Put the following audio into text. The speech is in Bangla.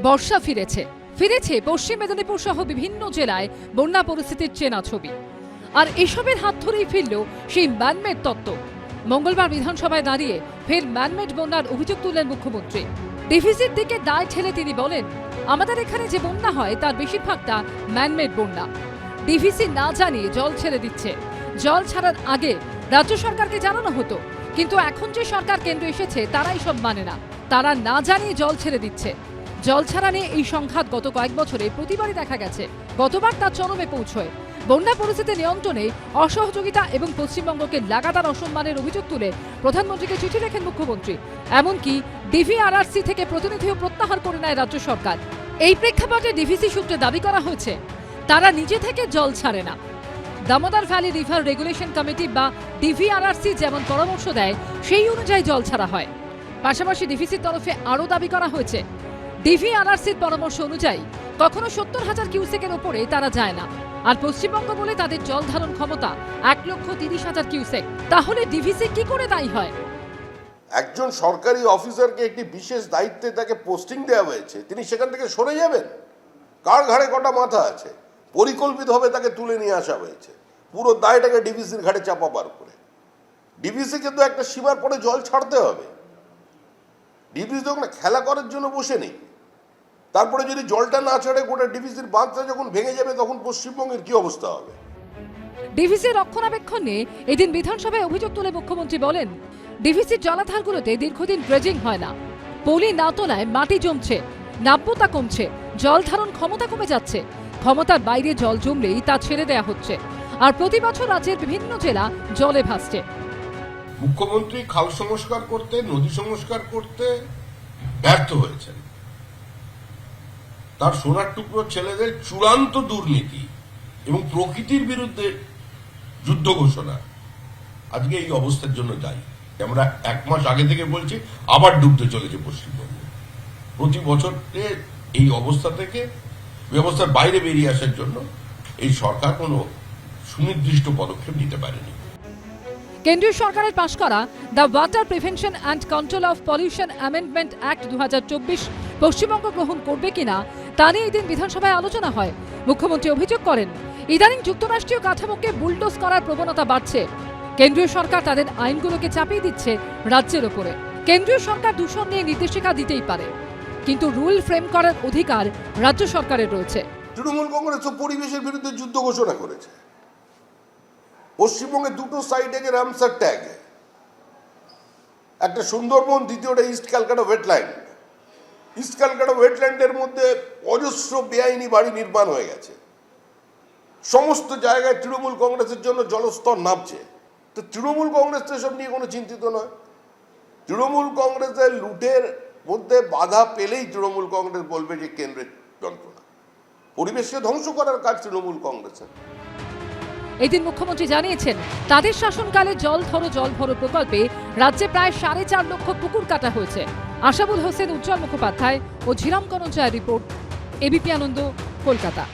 বর্ষা ফিরেছে পশ্চিম মেদিনীপুর সহ বিভিন্ন জেলায় বন্যা পরিস্থিতির চেনা ছবি। আর এসবের হাত ধরেই ফিরল সেই ম্যানমেড তত্ত্ব। মঙ্গলবার বিধানসভায় দাঁড়িয়ে ফের ম্যানমেড বন্যার অভিযোগ তুললেন মুখ্যমন্ত্রী। ডিভিসির দিকে দায় ঠেলে তিনি বলেন, আমাদের এখানে যে বন্যা হয় তার বেশিরভাগটা ম্যানমেড বন্যা। ডিভিসি না জানিয়ে জল ছেড়ে দিচ্ছে। জল ছাড়ার আগে রাজ্য সরকারকে জানানো হতো, কিন্তু এখন যে সরকার কেন্দ্রে এসেছে তারাই সব মানে না। তারা না জানিয়ে জল ছেড়ে দিচ্ছে। জল ছাড়া নিয়ে এই সংঘাত গত কয়েক বছরে প্রতিবারই দেখা গেছে। গতবার তা চরমে পৌঁছয়। বন্যা পরিস্থিতি নিয়ন্ত্রণে অসহযোগিতা এবং পশ্চিমবঙ্গকে লাগাতার অসম্মানের অভিযোগ তুলে প্রধানমন্ত্রীকে চিঠি লেখেন মুখ্যমন্ত্রী। এমনকি ডিভিআরআরসি থেকে প্রতিনিধিও প্রত্যাহার করে নেয় রাজ্য সরকার। এই প্রেক্ষাপটে ডিভিসি সূত্রে দাবি করা হয়েছে, তারা নিজে থেকে জল ছাড়ে না। Damodar valley river regulation committee বা ডিভিআরআরসি যেমন পরামর্শ দেয় সেই অনুযায়ী জল ছাড়া হয়। পাশাপাশি ডিভিসির তরফে আরও দাবি করা হয়েছে, ডিভিআরআরসির পরামর্শ অনুযায়ী কখনো 70,000 কিউসেকের উপরে তারা যায় না। আর পশ্চিমবঙ্গ বলে তাদের জল ধারণ ক্ষমতা 1,30,000 কিউসেক। তাহলে ডিভিসি কি করে দায়ী হয়? একজন সরকারি অফিসারকে একটি বিশেষ দায়িত্বে তাকে পোস্টিং দেওয়া হয়েছে, তিনি সেখান থেকে সরে যাবেন? কার ঘাড়ে কটা মাথা আছে? পরিকল্পিতভাবে তাকে তুলে নিয়ে আসা হয়েছে, পুরো দায়টাকে ডিভিসির ঘাড়ে চাপাবার করে। ডিভিসি কিন্তু একটা সীমার পরে জল ছাড়তে হবে। ডিভিসি তো ওখানে খেলা করার জন্য বসে নেই। তারপরে যদি জলটা না ছাড়ে গোটা ডিভিসির বাঁধটা যখন ভেঙে যাবে তখন পশ্চিমবঙ্গের কি অবস্থা হবে? ডিভিসি রক্ষণাবেক্ষণ নিয়ে এদিন বিধানসভায় অভিযোগ তুলে মুখ্যমন্ত্রী বলেন, ডিভিসির জলাধারগুলোতে দীর্ঘদিন ড্রেজিং হয় না। পলি না তোলায় মাটি জমছে, নাব্যতা কমছে, জল ধারণ ক্ষমতা কমে যাচ্ছে। ক্ষমতার বাইরে জল জমলেই তা ছেড়ে দেয়া হচ্ছে। আর প্রতি বছর রাজ্যের বিভিন্ন জেলা জলে ভাসছে। মুখ্যমন্ত্রী খাল সংস্কার করতে, নদী সংস্কার করতে ব্যর্থ হয়েছেন। তার সোনার টুকরো ছেলেদের চূড়ান্ত দুর্নীতি এবং প্রকৃতির বিরুদ্ধে যুদ্ধ ঘোষণা আজকে এই অবস্থার জন্য দায়ী। আমরা 1 মাস আগে থেকে বলছি, আবার ডুবতে চলেছে পশ্চিমবঙ্গ। প্রতি বছরে এই অবস্থা থেকে ব্যবস্থার বাইরে বেরিয়ে আসার জন্য এই সরকার কোনো সুনির্দিষ্ট পদক্ষেপ নিতে পারেনি। কেন্দ্রীয় সরকারের পাশ করা the water prevention and control of pollution amendment act 2024 Paschimbanga গ্রহণ করবে কিনা তা নিয়ে এদিন বিধানসভায় আলোচনা হয়। মুখ্যমন্ত্রী অভিযোগ করেন, ইদানিং যুক্তরাষ্ট্রীয় কাঠামোকে বুলডোজ করার প্রবণতা বাড়ছে। কেন্দ্রীয় সরকার তাদের আইনগুলোকে চাপিয়ে দিচ্ছে রাজ্যের ওপরে। কেন্দ্রীয় সরকার দূষণ নিয়ে নির্দেশিকা দিতেই পারে, কিন্তু রুল ফ্রেম করার অধিকার রাজ্য সরকারের রয়েছে। তৃণমূল কংগ্রেস পরিবেশের বিরুদ্ধে যুদ্ধ ঘোষণা করেছে। পশ্চিমবঙ্গে দুটো সাইড আছে রামসার ট্যাগ, একটা সুন্দরবন, দ্বিতীয়টা east Calcutta wetland. East Calcutta ওয়েটল্যান্ডের মধ্যে অজস্র বেআইনি বাড়ি নির্মাণ হয়ে গেছে। সমস্ত জায়গায় তৃণমূল কংগ্রেসের জন্য জলস্তর নামছে। তো তৃণমূল কংগ্রেস তো এসব নিয়ে কোনো চিন্তিত নয়। তৃণমূল কংগ্রেসের লুটের মধ্যে বাধা পেলেই তৃণমূল কংগ্রেস বলবে যে কেন্দ্রের যন্ত্রণা। পরিবেশকে ধ্বংস করার কাজ তৃণমূল কংগ্রেসের। এদিন মুখ্যমন্ত্রী জানিয়েছেন, তাদের শাসনকালে জল ভরো প্রকল্পে রাজ্যে প্রায় 4.5 লক্ষ পুকুর কাটা হয়েছে। আশাবুল হোসেন, উজ্জ্বল মুখোপাধ্যায় ও ঝিরাম কনঞ্জয়ের রিপোর্ট, এবিপি আনন্দ, কলকাতা।